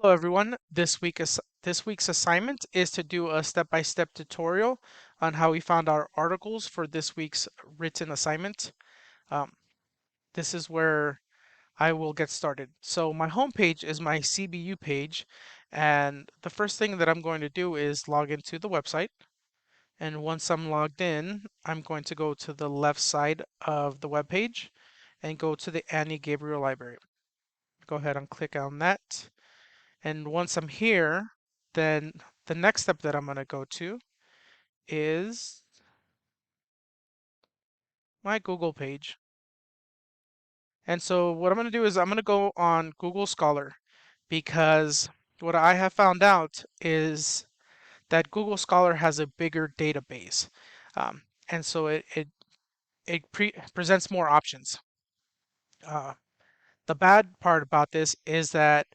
Hello everyone. This week's assignment is to do a step-by-step tutorial on how we found our articles for this week's written assignment. Um, this is where I will get started. So my home page is my CBU page, and the first thing that I'm going to do is log into the website. And once I'm logged in, I'm going to go to the left side of the web page and go to the Annie Gabriel Library. Go ahead and click on that. And once I'm here, then the next step that I'm going to go to is my Google page. And so what I'm going to do is I'm going to go on Google Scholar because what I have found out is that Google Scholar has a bigger database. And so it presents more options. Uh, the bad part about this is that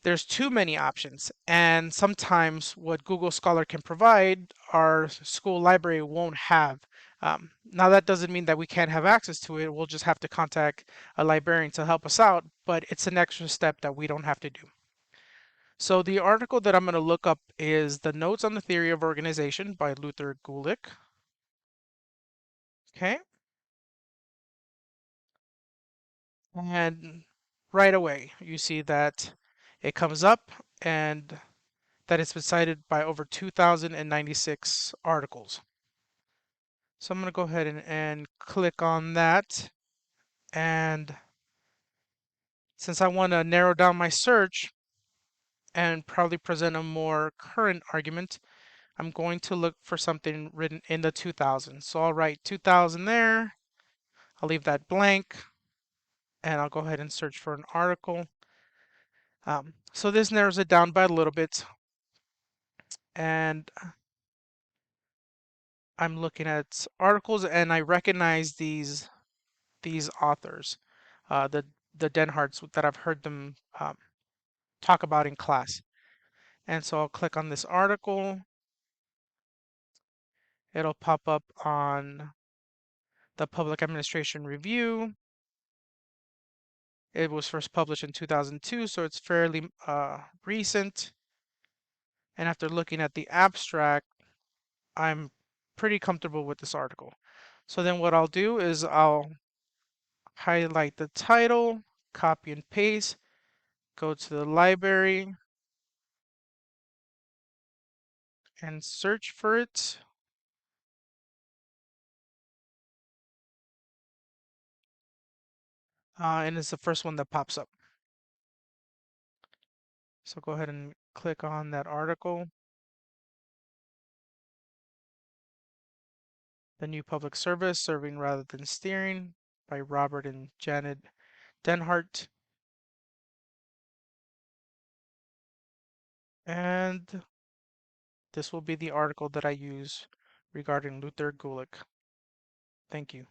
there's too many options, and sometimes what Google Scholar can provide, our school library won't have. Now that doesn't mean that we can't have access to it. We'll just have to contact a librarian to help us out, but it's an extra step that we don't have to do. So the article that I'm going to look up is The Notes on the Theory of Organization by Luther Gulick. Okay. And right away, you see that it comes up and that it's been cited by over 2,096 articles. So I'm going to go ahead and click on that. And since I want to narrow down my search and probably present a more current argument, I'm going to look for something written in the 2000s. So I'll write 2000 there. I'll leave that blank. And I'll go ahead and search for an article. So this narrows it down by a little bit. And I'm looking at articles and I recognize these authors, the Denharts that I've heard them talk about in class. And so I'll click on this article. It'll pop up on the Public Administration Review. It was first published in 2002, so it's fairly recent. And after looking at the abstract, I'm pretty comfortable with this article. So then what I'll do is I'll highlight the title, copy and paste, go to the library, and search for it. And it's the first one that pops up. So go ahead and click on that article. The New Public Service, Serving Rather Than Steering by Robert and Janet Denhart. And this will be the article that I use regarding Luther Gulick. Thank you.